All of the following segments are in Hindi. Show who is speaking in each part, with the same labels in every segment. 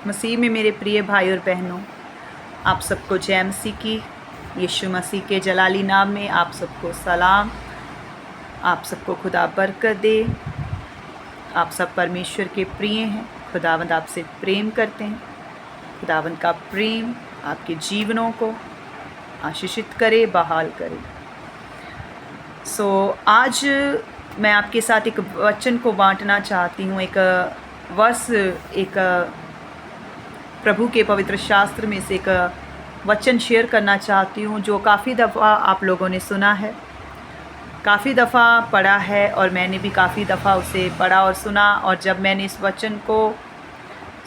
Speaker 1: मसीह में मेरे प्रिय भाई और बहनों, आप सबको जय मसीह की। यीशु मसीह के जलाली नाम में आप सबको सलाम। आप सबको खुदा बरकत दे। आप सब परमेश्वर के प्रिय हैं। खुदावंद आपसे प्रेम करते हैं। खुदावंद का प्रेम आपके जीवनों को आशीषित करे, बहाल करे। आज मैं आपके साथ एक वचन को बांटना चाहती हूँ। एक वर्ष, एक प्रभु के पवित्र शास्त्र में से एक वचन शेयर करना चाहती हूँ जो काफ़ी दफ़ा आप लोगों ने सुना है, काफ़ी दफ़ा पढ़ा है, और मैंने भी काफ़ी दफ़ा उसे पढ़ा और सुना। और जब मैंने इस वचन को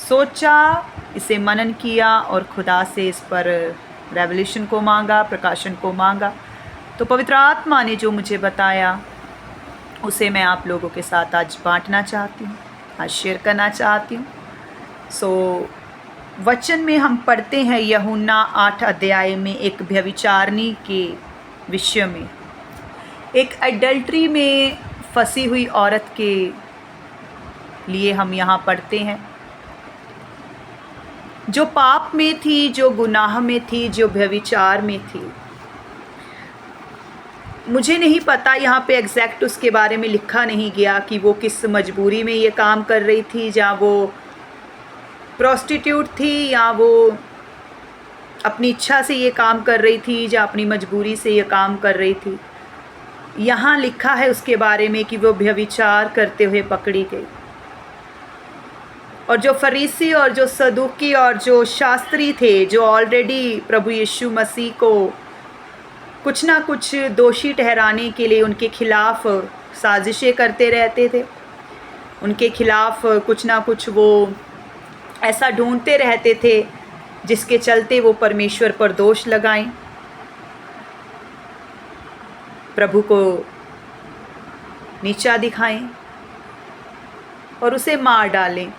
Speaker 1: सोचा, इसे मनन किया और खुदा से इस पर रेवलेशन को मांगा, प्रकाशन को मांगा, तो पवित्र आत्मा ने जो मुझे बताया उसे मैं आप लोगों के साथ आज बांटना चाहती हूँ, आज शेयर करना चाहती हूँ। वचन में हम पढ़ते हैं यूहन्ना 8 अध्याय में एक व्यभिचारिणी के विषय में, एक एडल्ट्री में फंसी हुई औरत के लिए हम यहाँ पढ़ते हैं, जो पाप में थी, जो गुनाह में थी, जो व्यभिचार में थी। मुझे नहीं पता, यहाँ पे एग्जैक्ट उसके बारे में लिखा नहीं गया कि वो किस मजबूरी में ये काम कर रही थी, जहाँ वो प्रोस्टिट्यूट थी या वो अपनी इच्छा से ये काम कर रही थी, या अपनी मजबूरी से ये काम कर रही थी। यहाँ लिखा है उसके बारे में कि वो व्यभिचार करते हुए पकड़ी गई। और जो फरीसी और जो सदूकी और जो शास्त्री थे, जो ऑलरेडी प्रभु यीशु मसीह को कुछ ना कुछ दोषी ठहराने के लिए उनके खिलाफ साजिशें करते रहते थे, उनके खिलाफ कुछ ना कुछ वो ऐसा ढूंढते रहते थे जिसके चलते वो परमेश्वर पर दोष लगाएं, प्रभु को नीचा दिखाएं और उसे मार डालें।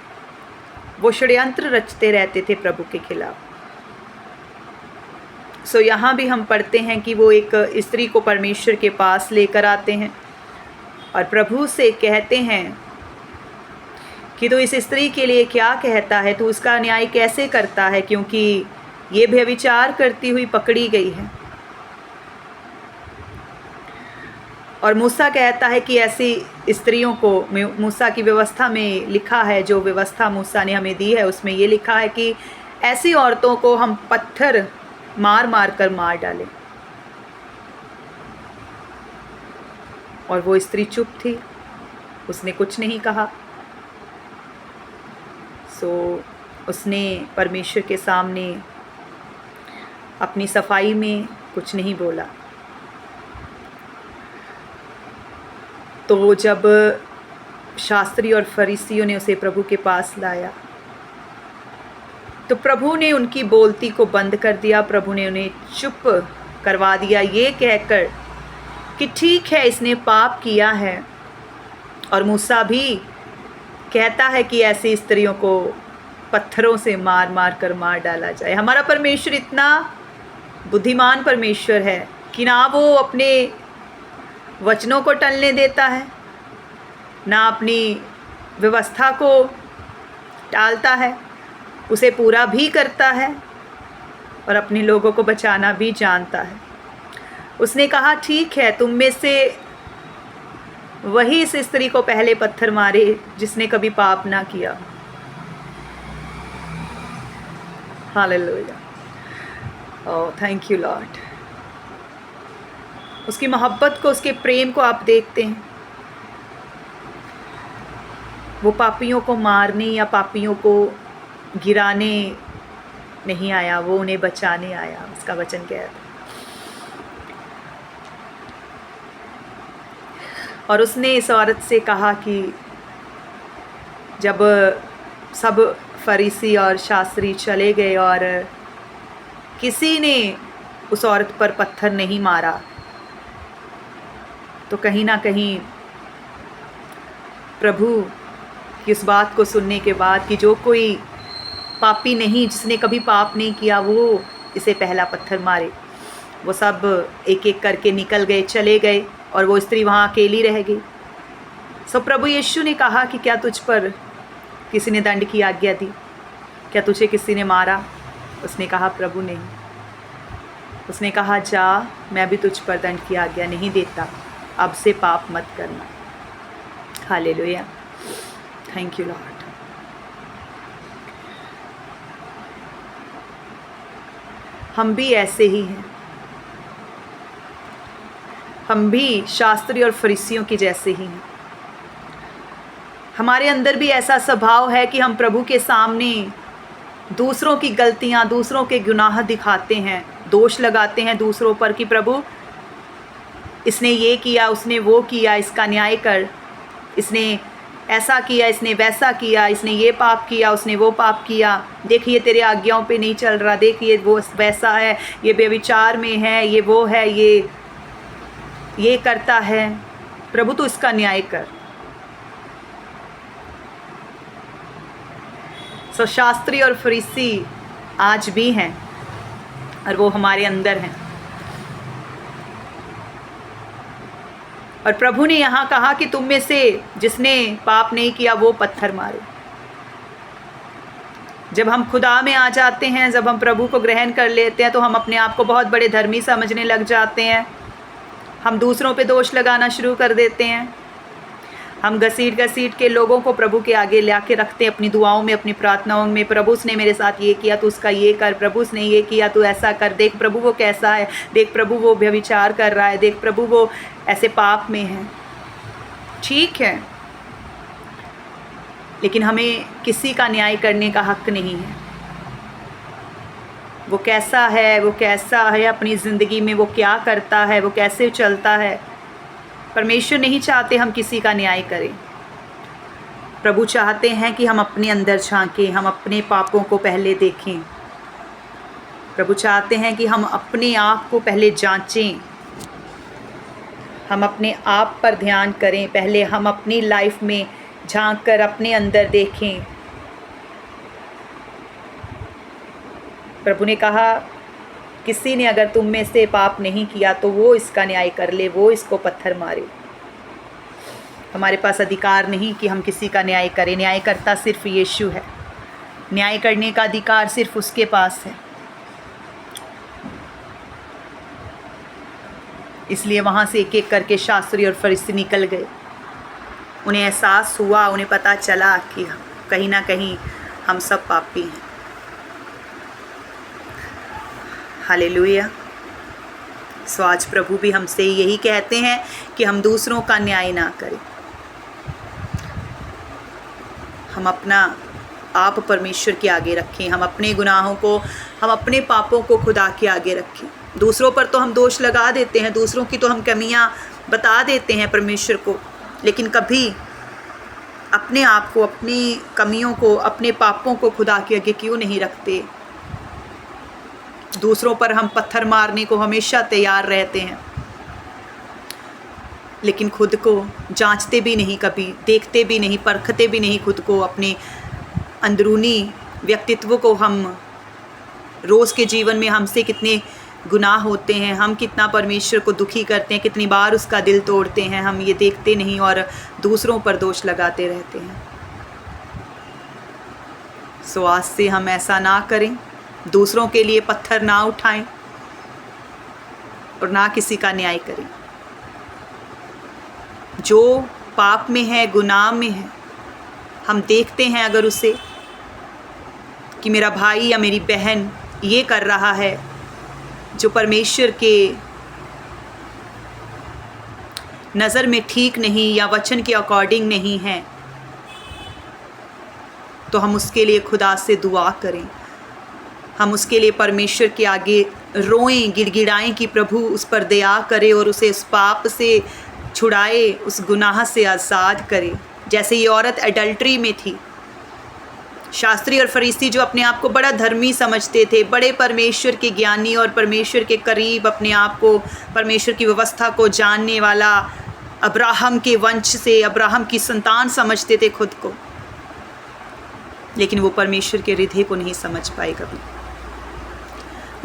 Speaker 1: वो षड्यंत्र रचते रहते थे प्रभु के खिलाफ। यहाँ भी हम पढ़ते हैं कि वो एक स्त्री को परमेश्वर के पास लेकर आते हैं और प्रभु से कहते हैं कि तू इस स्त्री के लिए क्या कहता है, तू उसका न्याय कैसे करता है, क्योंकि ये व्यभिचार करती हुई पकड़ी गई है। और मूसा कहता है कि ऐसी स्त्रियों को, मूसा की व्यवस्था में लिखा है, जो व्यवस्था मूसा ने हमें दी है उसमें ये लिखा है कि ऐसी औरतों को हम पत्थर मार मार कर मार डालें। और वो स्त्री चुप थी, उसने कुछ नहीं कहा। उसने परमेश्वर के सामने अपनी सफाई में कुछ नहीं बोला। तो जब शास्त्री और फरीसियों ने उसे प्रभु के पास लाया, तो प्रभु ने उनकी बोलती को बंद कर दिया। प्रभु ने उन्हें चुप करवा दिया, ये कहकर कि ठीक है, इसने पाप किया है। और मूसा भी कहता है कि ऐसी स्त्रियों को पत्थरों से मार मार कर मार डाला जाए। हमारा परमेश्वर इतना बुद्धिमान परमेश्वर है कि ना वो अपने वचनों को टलने देता है, ना अपनी व्यवस्था को टालता है, उसे पूरा भी करता है और अपने लोगों को बचाना भी जानता है। उसने कहा ठीक है, तुम में से वही इस स्त्री को पहले पत्थर मारे जिसने कभी पाप ना किया। Hallelujah, oh thank you Lord. उसकी मोहब्बत को, उसके प्रेम को आप देखते हैं। वो पापियों को मारने या पापियों को गिराने नहीं आया, वो उन्हें बचाने आया, उसका वचन कहता है। और उसने इस औरत से कहा कि जब सब फरीसी और शास्त्री चले गए और किसी ने उस औरत पर पत्थर नहीं मारा, तो कहीं ना कहीं प्रभु की उस बात को सुनने के बाद कि जो कोई पापी नहीं, जिसने कभी पाप नहीं किया, वो इसे पहला पत्थर मारे, वो सब एक एक करके निकल गए, चले गए, और वो स्त्री वहाँ अकेली रह गई। प्रभु यीशु ने कहा कि क्या तुझ पर किसी ने दंड की आज्ञा दी? क्या तुझे किसी ने मारा? उसने कहा, प्रभु नहीं। उसने कहा, जा, मैं भी तुझ पर दंड की आज्ञा नहीं देता, अब से पाप मत करना। Hallelujah, thank you Lord. हम भी ऐसे ही हैं, हम भी शास्त्री और फरीसियों के जैसे ही हैं। हमारे अंदर भी ऐसा स्वभाव है कि हम प्रभु के सामने दूसरों की गलतियां, दूसरों के गुनाह दिखाते हैं, दोष लगाते हैं दूसरों पर कि प्रभु इसने ये किया, उसने वो किया, इसका न्याय कर, इसने ऐसा किया, इसने वैसा किया, इसने ये पाप किया, उसने वो पाप किया, देखिए तेरे आज्ञाओं पे नहीं चल रहा, देखिए वो वैसा है, ये बेविचार में है, ये वो है, ये करता है। प्रभु तो इसका न्याय कर। सो शास्त्री और फरीसी आज भी हैं और वो हमारे अंदर हैं। और प्रभु ने यहाँ कहा कि तुम में से जिसने पाप नहीं किया वो पत्थर मारे। जब हम खुदा में आ जाते हैं, जब हम प्रभु को ग्रहण कर लेते हैं, तो हम अपने आप को बहुत बड़े धर्मी समझने लग जाते हैं। हम दूसरों पे दोष लगाना शुरू कर देते हैं। हम घसीट के लोगों को प्रभु के आगे ला के रखते हैं, अपनी दुआओं में, अपनी प्रार्थनाओं में। प्रभु उसने मेरे साथ ये किया तो उसका ये कर, प्रभु उसने ये किया तो ऐसा कर, देख प्रभु वो कैसा है, देख प्रभु वो व्यभिचार कर रहा है, देख प्रभु वो ऐसे पाप में है। ठीक है, लेकिन हमें किसी का न्याय करने का हक नहीं है। वो कैसा है अपनी ज़िंदगी में, वो क्या करता है, वो कैसे चलता है, परमेश्वर नहीं चाहते हम किसी का न्याय करें। प्रभु चाहते हैं कि हम अपने अंदर झांकें, हम अपने पापों को पहले देखें। प्रभु चाहते हैं कि हम अपने आप को पहले जांचें, हम अपने आप पर ध्यान करें, पहले हम अपनी लाइफ में झांक कर अपने अंदर देखें। प्रभु ने कहा, किसी ने अगर तुम में से पाप नहीं किया तो वो इसका न्याय कर ले, वो इसको पत्थर मारे। हमारे पास अधिकार नहीं कि हम किसी का न्याय करें। न्यायकर्ता सिर्फ यीशु है। न्याय करने का अधिकार सिर्फ उसके पास है। इसलिए वहाँ से एक एक करके शास्त्री और फरीसी निकल गए। उन्हें एहसास हुआ, उन्हें पता चला कि कहीं ना कहीं हम सब पापी हैं। हालेलुया। सो आज प्रभु भी हमसे यही कहते हैं कि हम दूसरों का न्याय ना करें। हम अपना आप परमेश्वर के आगे रखें, हम अपने गुनाहों को, हम अपने पापों को खुदा के आगे रखें। दूसरों पर तो हम दोष लगा देते हैं, दूसरों की तो हम कमियां बता देते हैं परमेश्वर को, लेकिन कभी अपने आप को, अपनी कमियों को, अपने पापों को खुदा के आगे क्यों नहीं रखते। दूसरों पर हम पत्थर मारने को हमेशा तैयार रहते हैं, लेकिन खुद को जांचते भी नहीं, कभी देखते भी नहीं, परखते भी नहीं खुद को, अपने अंदरूनी व्यक्तित्व को। हम रोज़ के जीवन में हमसे कितने गुनाह होते हैं, हम कितना परमेश्वर को दुखी करते हैं, कितनी बार उसका दिल तोड़ते हैं, हम ये देखते नहीं और दूसरों पर दोष लगाते रहते हैं। सो आज से हम ऐसा ना करें, दूसरों के लिए पत्थर ना उठाएं और ना किसी का न्याय करें। जो पाप में है, गुनाह में है, हम देखते हैं अगर उसे कि मेरा भाई या मेरी बहन ये कर रहा है जो परमेश्वर के नज़र में ठीक नहीं या वचन के अकॉर्डिंग नहीं है, तो हम उसके लिए खुदा से दुआ करें, हम उसके लिए परमेश्वर के आगे रोएं, गिड़गिड़ाएं कि प्रभु उस पर दया करे और उसे उस पाप से छुड़ाए, उस गुनाह से आज़ाद करे। जैसे ये औरत एडल्ट्री में थी। शास्त्री और फरीसी जो अपने आप को बड़ा धर्मी समझते थे, बड़े परमेश्वर के ज्ञानी और परमेश्वर के करीब अपने आप को, परमेश्वर की व्यवस्था को जानने वाला, अब्राहम के वंश से, अब्राहम की संतान समझते थे खुद को, लेकिन वो परमेश्वर के हृदय को नहीं समझ पाए। कभी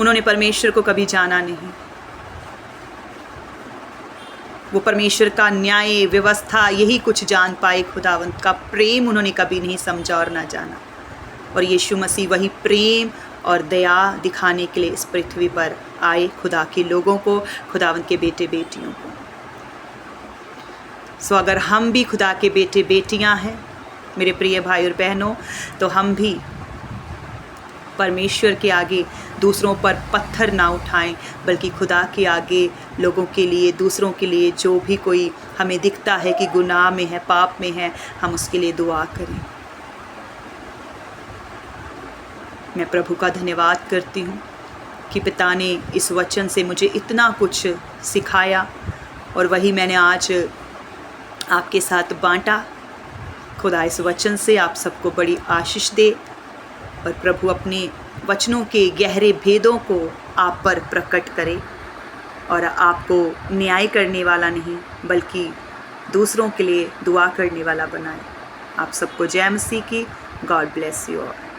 Speaker 1: उन्होंने परमेश्वर को कभी जाना नहीं। वो परमेश्वर का न्याय, व्यवस्था, यही कुछ जान पाए। खुदावंत का प्रेम उन्होंने कभी नहीं समझा और ना जाना। और यीशु मसीह वही प्रेम और दया दिखाने के लिए इस पृथ्वी पर आए खुदा के लोगों को, खुदावंद के बेटे बेटियों को। सो अगर हम भी खुदा के बेटे बेटियां हैं मेरे प्रिय भाई और बहनों, तो हम भी परमेश्वर के आगे दूसरों पर पत्थर ना उठाएं, बल्कि खुदा के आगे लोगों के लिए, दूसरों के लिए, जो भी कोई हमें दिखता है कि गुनाह में है, पाप में है, हम उसके लिए दुआ करें। मैं प्रभु का धन्यवाद करती हूँ कि पिता ने इस वचन से मुझे इतना कुछ सिखाया और वही मैंने आज आपके साथ बांटा। खुदा इस वचन से आप सबको बड़ी आशीष दे और प्रभु अपने वचनों के गहरे भेदों को आप पर प्रकट करे और आपको न्याय करने वाला नहीं बल्कि दूसरों के लिए दुआ करने वाला बनाए। आप सबको जय मसीह की। God bless you all.